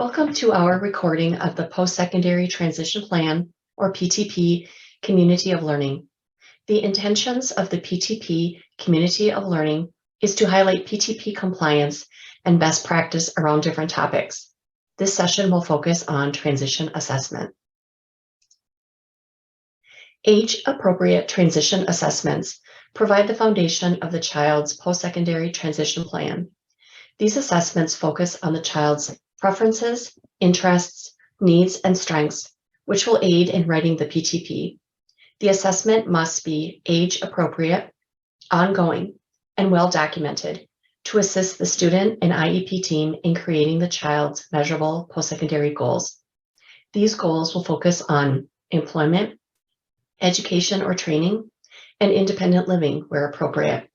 Welcome to our recording of the Postsecondary Transition Plan, or PTP Community of Learning. The intentions of the PTP Community of Learning is to highlight PTP compliance and best practice around different topics. This session will focus on transition assessment. Age-appropriate transition assessments provide the foundation of the child's post-secondary transition plan. These assessments focus on the child's preferences, interests, needs, and strengths, which will aid in writing the PTP. The assessment must be age-appropriate, ongoing, and well-documented to assist the student and IEP team in creating the child's measurable post-secondary goals. These goals will focus on employment, education or training, and independent living where appropriate.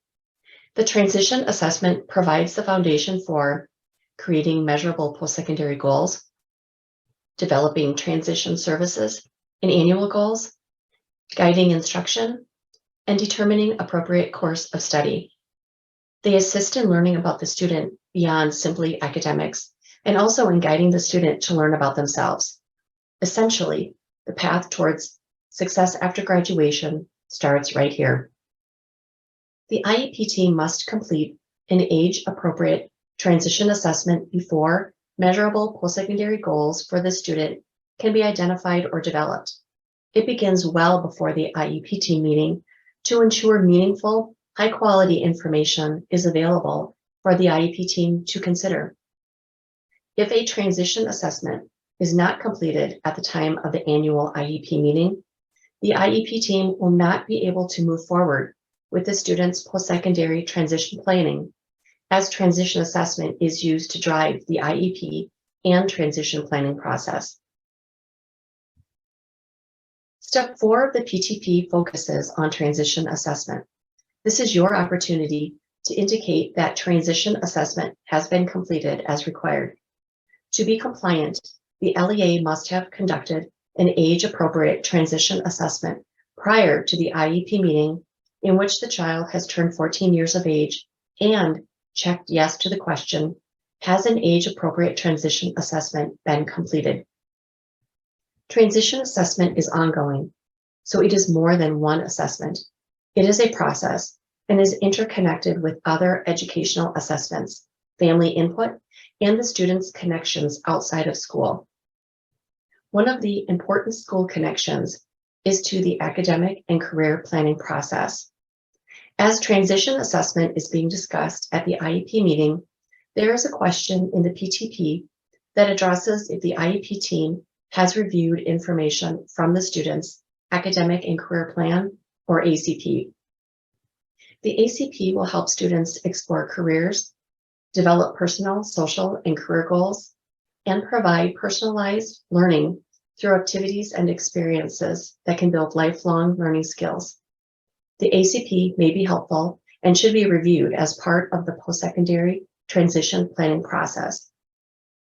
The transition assessment provides the foundation for creating measurable post-secondary goals, developing transition services and annual goals, guiding instruction, and determining appropriate course of study. They assist in learning about the student beyond simply academics, and also in guiding the student to learn about themselves. Essentially, the path towards success after graduation starts right here. The IEP team must complete an age-appropriate transition assessment before measurable post-secondary goals for the student can be identified or developed. It begins well before the IEP team meeting to ensure meaningful, high-quality information is available for the IEP team to consider. If a transition assessment is not completed at the time of the annual IEP meeting, the IEP team will not be able to move forward with the student's post-secondary transition planning, as transition assessment is used to drive the IEP and transition planning process. Step 4 of the PTP focuses on transition assessment. This is your opportunity to indicate that transition assessment has been completed as required. To be compliant, the LEA must have conducted an age-appropriate transition assessment prior to the IEP meeting in which the child has turned 14 years of age and checked yes to the question, has an age-appropriate transition assessment been completed? Transition assessment is ongoing, so it is more than one assessment. It is a process and is interconnected with other educational assessments, family input, and the student's connections outside of school. One of the important school connections is to the academic and career planning process. As transition assessment is being discussed at the IEP meeting, there is a question in the PTP that addresses if the IEP team has reviewed information from the student's academic and career plan, or ACP. The ACP will help students explore careers, develop personal, social, and career goals, and provide personalized learning through activities and experiences that can build lifelong learning skills. The ACP may be helpful and should be reviewed as part of the post-secondary transition planning process.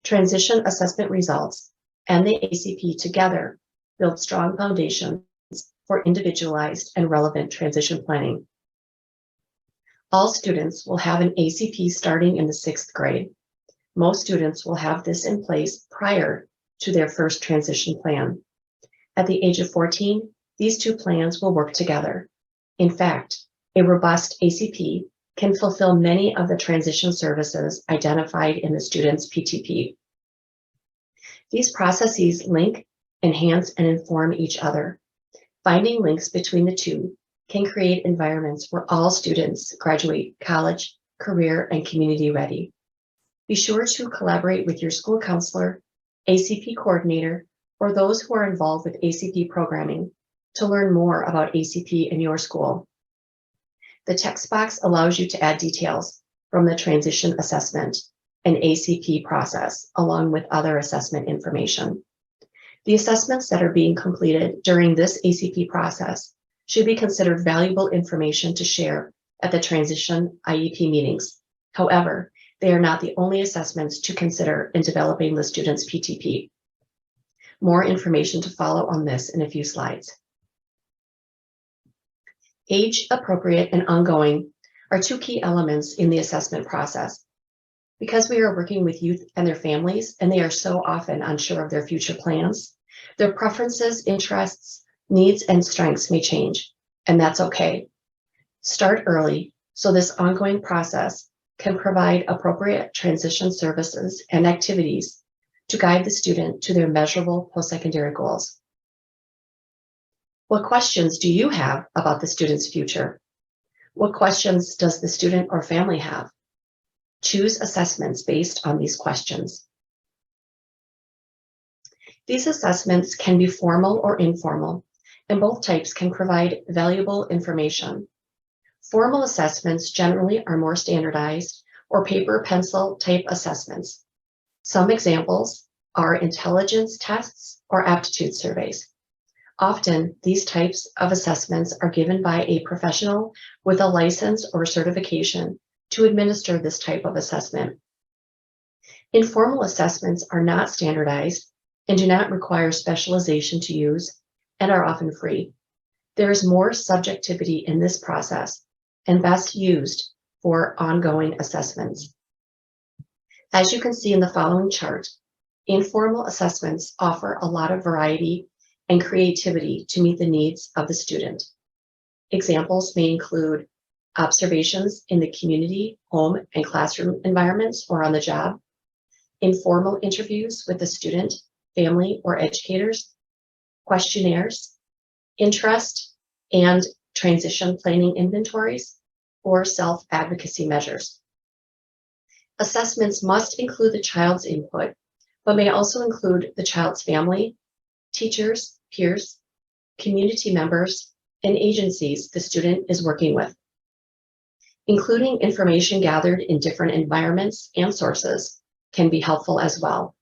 Transition assessment results and the ACP together build strong foundations for individualized and relevant transition planning. All students will have an ACP starting in the 6th grade. Most students will have this in place prior to their first transition plan. At the age of 14, these two plans will work together. In fact, a robust ACP can fulfill many of the transition services identified in the student's PTP. These processes link, enhance, and inform each other. Finding links between the two can create environments where all students graduate college, career, and community ready. Be sure to collaborate with your school counselor, ACP coordinator, or those who are involved with ACP programming to learn more about ACP in your school. The text box allows you to add details from the transition assessment and ACP process, along with other assessment information. The assessments that are being completed during this ACP process should be considered valuable information to share at the transition IEP meetings. However, they are not the only assessments to consider in developing the student's PTP. More information to follow on this in a few slides. Age-appropriate and ongoing are two key elements in the assessment process. Because we are working with youth and their families, and they are so often unsure of their future plans, their preferences, interests, needs, and strengths may change, and that's okay. Start early so this ongoing process can provide appropriate transition services and activities to guide the student to their measurable post-secondary goals. What questions do you have about the student's future? What questions does the student or family have? Choose assessments based on these questions. These assessments can be formal or informal, and both types can provide valuable information. Formal assessments generally are more standardized or paper pencil type assessments. Some examples are intelligence tests or aptitude surveys. Often, these types of assessments are given by a professional with a license or certification to administer this type of assessment. Informal assessments are not standardized and do not require specialization to use and are often free. There is more subjectivity in this process and best used for ongoing assessments. As you can see in the following chart, informal assessments offer a lot of variety and creativity to meet the needs of the student. Examples may include observations in the community, home, and classroom environments or on the job, informal interviews with the student, family, or educators, questionnaires, interest and transition planning inventories, or self-advocacy measures. Assessments must include the child's input, but may also include the child's family, teachers, peers, community members, and agencies the student is working with. Including information gathered in different environments and sources can be helpful as well.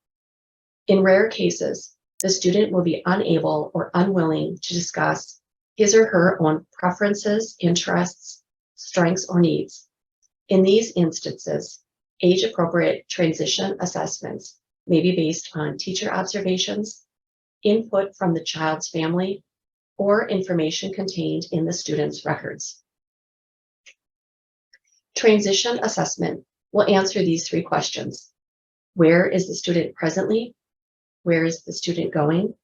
In rare cases, the student will be unable or unwilling to discuss his or her own preferences, interests, strengths, or needs. In these instances, age-appropriate transition assessments may be based on teacher observations, input from the child's family, or information contained in the student's records. Transition assessment will answer these three questions. Where is the student presently? Where is the student going?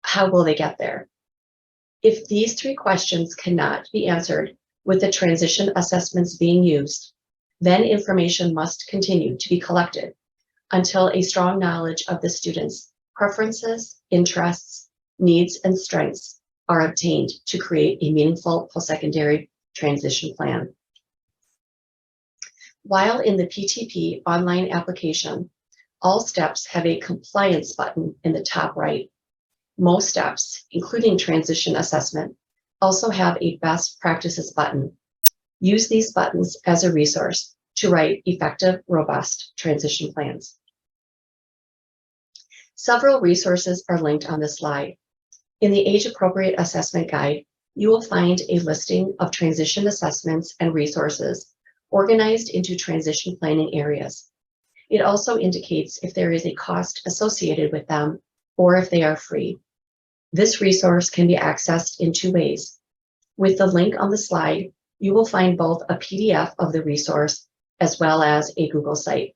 How will they get there? If these three questions cannot be answered with the transition assessments being used, then information must continue to be collected until a strong knowledge of the student's preferences, interests, needs, and strengths are obtained to create a meaningful post-secondary transition plan. While in the PTP online application, all steps have a compliance button in the top right. Most steps, including transition assessment, also have a best practices button. Use these buttons as a resource to write effective, robust transition plans. Several resources are linked on this slide. In the age-appropriate assessment guide, you will find a listing of transition assessments and resources organized into transition planning areas. It also indicates if there is a cost associated with them or if they are free. This resource can be accessed in two ways. With the link on the slide, you will find both a PDF of the resource as well as a Google site.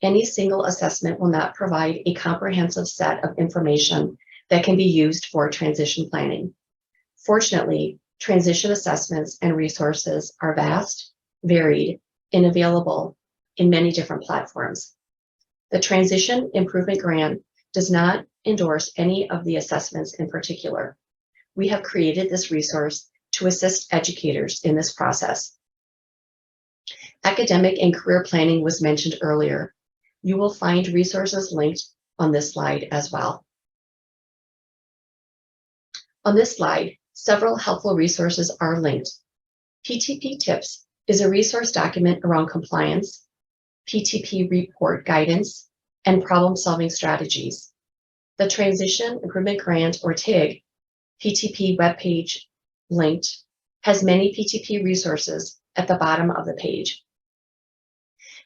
Any single assessment will not provide a comprehensive set of information that can be used for transition planning. Fortunately, transition assessments and resources are vast, varied, and available in many different platforms. The Transition Improvement Grant does not endorse any of the assessments in particular. We have created this resource to assist educators in this process. Academic and career planning was mentioned earlier. You will find resources linked on this slide as well. On this slide, several helpful resources are linked. PTP Tips is a resource document around compliance, PTP report guidance, and problem-solving strategies. The Transition Improvement Grant, or TIG, PTP webpage linked has many PTP resources at the bottom of the page.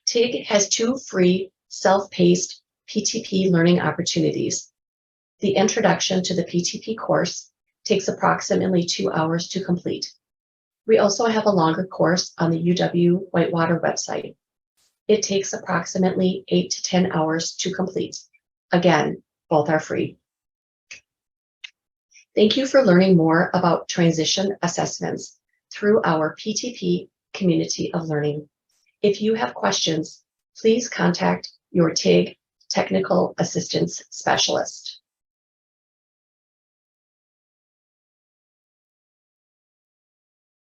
TIG has two free self-paced PTP learning opportunities. The Introduction to the PTP course takes approximately 2 hours to complete. We also have a longer course on the UW Whitewater website. It takes approximately 8 to 10 hours to complete. Again, both are free. Thank you for learning more about transition assessments through our PTP Community of Learning. If you have questions, please contact your TIG Technical Assistance Specialist.